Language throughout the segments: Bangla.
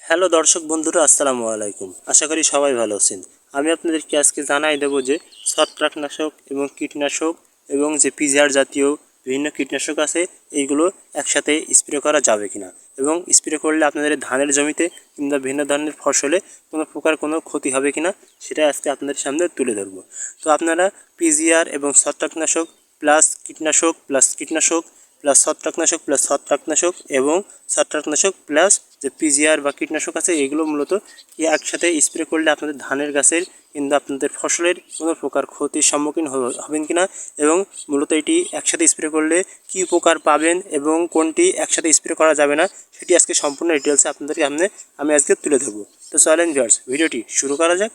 হ্যালো দর্শক বন্ধুরা, আসসালামু আলাইকুম। আশা করি সবাই ভালো আছেন। আমি আপনাদেরকে আজকে জানাই দেবো যে ছত্রাকনাশক এবং কীটনাশক এবং যে পিজিআর জাতীয় বিভিন্ন কীটনাশক আছে এইগুলো একসাথে স্প্রে করা যাবে কিনা, এবং স্প্রে করলে আপনাদের ধানের জমিতে কিংবা ভিন্ন ধরনের ফসলে কোনো প্রকার কোনো ক্ষতি হবে কিনা সেটা আজকে আপনাদের সামনে তুলে ধরবো। তো আপনারা পিজিআর এবং ছত্রাকনাশক প্লাস কীটনাশক প্লাস ছত্রাকনাশক এবং ছত্রাকনাশক প্লাস যে পিজিআর বা কীটনাশক আছে এগুলো মূলত একসাথে স্প্রে করলে আপনাদের ধানের গাছের কিংবা আপনাদের ফসলের কোনো প্রকার ক্ষতির সম্মুখীন হবেন কিনা, এবং মূলত এটি একসাথে স্প্রে করলে কী উপকার পাবেন এবং কোনটি একসাথে স্প্রে করা যাবে না সেটি আজকে সম্পূর্ণ ডিটেলসে আপনাদের সামনে আমি আজকে তুলে ধরবো। তো চলেন ভিউয়ার্স, ভিডিওটি শুরু করা যাক।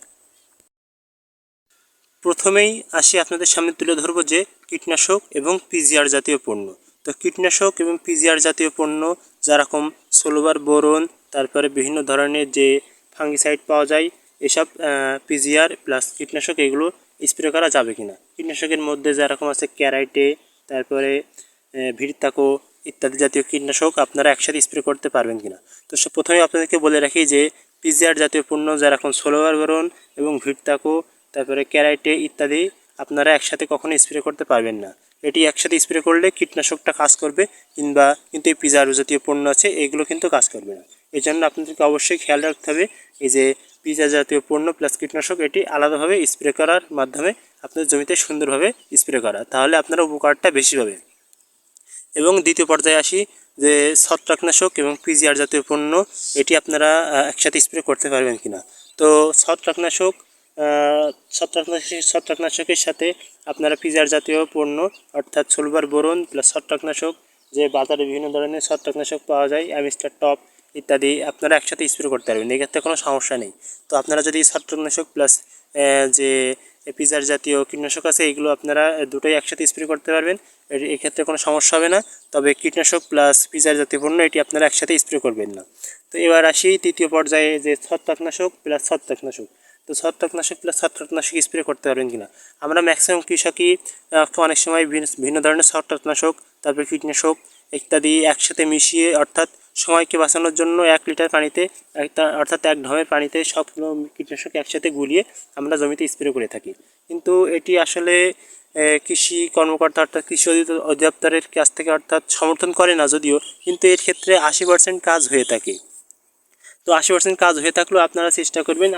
প্রথমেই আসি আপনাদের সামনে তুলে ধরবো যে কীটনাশক এবং পিজিআর জাতীয় পণ্য। তো কীটনাশক এবং পিজিআর জাতীয় পণ্য যেরকম সোলোবার বোরন, তারপরে বিভিন্ন ধরনের যে ফাঙ্গিসাইড পাওয়া যায়, এসব পিজিআর প্লাস কীটনাশক এগুলো স্প্রে করা যাবে কিনা। কীটনাশকের মধ্যে যেরকম আছে ক্যারাইটে, তারপরে ভিড়তাকো ইত্যাদি জাতীয় কীটনাশক আপনারা একসাথে স্প্রে করতে পারবেন কিনা। তো প্রথমে আপনাদেরকে বলে রাখি যে পিজিআর জাতীয় পণ্য যেরকম সোলোবার বোরন এবং ভিড়তাকো, তারপরে ক্যারাইটে ইত্যাদি আপনারা একসাথে কখনো স্প্রে করতে পারবেন না। এটি একসাথে স্প্রে করলে কীটনাশকটা কাজ করবে, কিন্তু এই পিজিআর জাতীয় পণ্য আছে এগুলো কিন্তু কাজ করবে না। এই জন্য আপনাদেরকে অবশ্যই খেয়াল রাখতে হবে এই যে পিজিআর জাতীয় পণ্য প্লাস কীটনাশক এটি আলাদাভাবে স্প্রে করার মাধ্যমে আপনার জমিতে সুন্দরভাবে স্প্রে করা, তাহলে আপনারা উপকারটা বেশি পাবেন। এবং দ্বিতীয় পর্যায়ে আসি যে ছত্রাকনাশক এবং পিজিআর জাতীয় পণ্য এটি আপনারা একসাথে স্প্রে করতে পারবেন কিনা। তো ছত্রাকনাশকের সাথে আপনারা পিজিআর জাতীয় পণ্য অর্থাৎ সোলভার বোরন প্লাস ছত্রাকনাশক, যে বাজারে বিভিন্ন ধরনের ছত্রাকনাশক পাওয়া যায় অ্যামিস্টার টপ ইত্যাদি আপনারা একসাথে স্প্রে করতে পারবেন, এক্ষেত্রে কোনো সমস্যা নেই। তো আপনারা যদি ছত্রাকনাশক প্লাস যে পিজিআর জাতীয় কীটনাশক আছে এইগুলো আপনারা দুটোই একসাথে স্প্রে করতে পারবেন, এক্ষেত্রে কোনো সমস্যা হবে না। তবে কীটনাশক প্লাস পিজিআর জাতীয় পণ্য এটি আপনারা একসাথে স্প্রে করবেন না। তো এবার আসি তৃতীয় পর্যায়ে যে ছত্রাকনাশক প্লাস ছত্রাকনাশক। তো ছত্রাকনাশক প্লাস ছত্রাকনাশক স্প্রে করতে পারবেন কিনা। আমরা ম্যাক্সিমাম কৃষকই অনেক সময় ভিন্ন ধরনের ছত্রাকনাশক, তারপর কীটনাশক ইত্যাদি একসাথে মিশিয়ে, অর্থাৎ সময়কে বাঁচানোর জন্য 1 লিটার পানিতে অর্থাৎ 1 ঢমের পানিতে সবগুলো কীটনাশক একসাথে গুলিয়ে আমরা জমিতে স্প্রে করে থাকি। কিন্তু এটি আসলে কৃষি কর্মকর্তা অর্থাৎ কৃষি অধিদপ্তরের কাছ থেকে অর্থাৎ সমর্থন করে না যদিও, কিন্তু এর ক্ষেত্রে 80% কাজ হয়ে থাকে। তো 80% কাজ হয়ে থাকলেও আপনারা চেষ্টা করবেন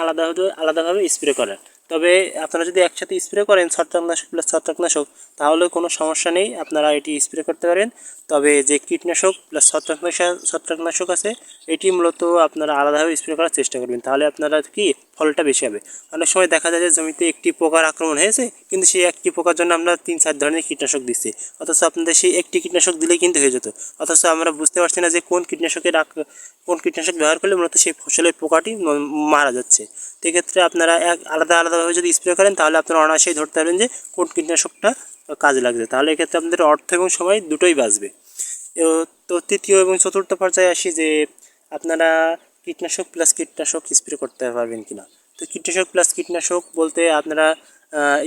আলাদাভাবে স্প্রে করার। তবে আপনারা যদি একসাথে স্প্রে করেন ছত্রাকনাশক প্লাস ছত্রাকনাশক, তাহলে কোনো সমস্যা নেই, আপনারা এটি স্প্রে করতে পারেন। তবে যে কীটনাশক প্লাস ছত্রাকনাশক আছে এটি মূলত আপনারা আলাদাভাবে স্প্রে করার চেষ্টা করবেন, তাহলে আপনারা কি ফলটা বেশি হবে। অনেক সময় দেখা যায় যে জমিতে একটি পোকার আক্রমণ হয়েছে, কিন্তু সেই একটি পোকার জন্য আমরা 3-4 ধরনের কীটনাশক দিচ্ছি, অথচ আপনাদের সেই একটি কীটনাশক দিলেই কিন্তু হয়ে যেত। অথচ আমরা বুঝতে পারছি না যে কোন কীটনাশক ব্যবহার করলে মূলত সেই ফসলের পোকাটি মারা যাচ্ছে। তো এক্ষেত্রে আপনারা আলাদাভাবে যদি স্প্রে করেন তাহলে আপনারা অনায়াসেই ধরতে পারবেন যে কোন কীটনাশকটা কাজে লাগছে, তাহলে এক্ষেত্রে আপনাদের অর্থ এবং সময় দুটোই বাঁচবে। তো তৃতীয় এবং চতুর্থ পর্যায়ে আসি যে আপনারা কীটনাশক প্লাস কীটনাশক স্প্রে করতে পারবেন কিনা। তো কীটনাশক প্লাস কীটনাশক বলতে আপনারা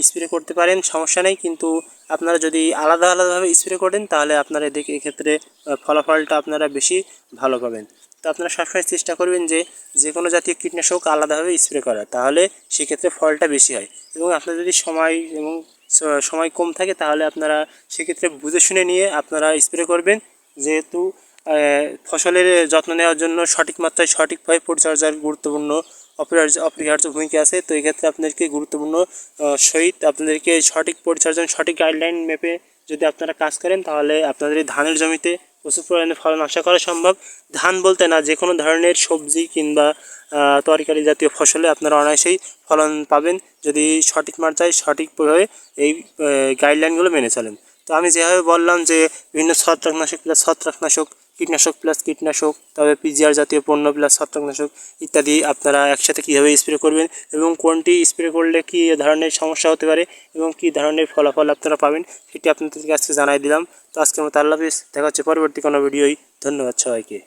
স্প্রে করতে পারেন, সমস্যা নেই, কিন্তু আপনারা যদি আলাদাভাবে স্প্রে করেন তাহলে আপনারা এক্ষেত্রে ফলাফলটা আপনারা বেশি ভালো পাবেন। তো আপনারা সবসময় চেষ্টা করবেন যে কোনো জাতীয় কীটনাশক আলাদাভাবে স্প্রে করা, তাহলে সেক্ষেত্রে ফলটা বেশি হয়। এবং আপনার যদি সময় কম থাকে তাহলে আপনারা সেক্ষেত্রে বুঝে শুনে নিয়ে আপনারা স্প্রে করবেন, যেহেতু ফসলের যত্ন নেওয়ার জন্য সঠিক মাত্রায় সঠিকভাবে পরিচর্যার গুরুত্বপূর্ণ অপরিহার্য ভূমিকা আছে। তো এক্ষেত্রে আপনাদেরকে গুরুত্বপূর্ণ সহিত আপনাদেরকে সঠিক পরিচর্যা সঠিক গাইডলাইন মেপে যদি আপনারা কাজ করেন তাহলে আপনাদের ধানের জমিতে প্রচুর পরিমাণে ফলন আশা করা সম্ভব। ধান বলতে না, যে কোনো ধরনের সবজি কিংবা তরকারি জাতীয় ফসলে আপনারা অনায়াসেই ফলন পাবেন যদি সঠিক মাত্রায় সঠিকভাবে এই গাইডলাইনগুলো মেনে চলেন। তো আমি যেভাবে বললাম যে বিভিন্ন ছত্রাকনাশক কীটনাশক প্লাস কীটনাশক, তবে পিজিআর জাতীয় পণ্য প্লাস ছত্রাকনাশক ইত্যাদি আপনারা একসাথে কীভাবে স্প্রে করবেন এবং কোনটি স্প্রে করলে কী ধরনের সমস্যা হতে পারে এবং কী ধরনের ফলাফল আপনারা পাবেন সেটি আপনাদের কাছে জানাই দিলাম। তো আজকের মতো আল্লাহ হাফেজ, দেখা হচ্ছে পরবর্তী কোনো ভিডিওই। ধন্যবাদ সবাইকে।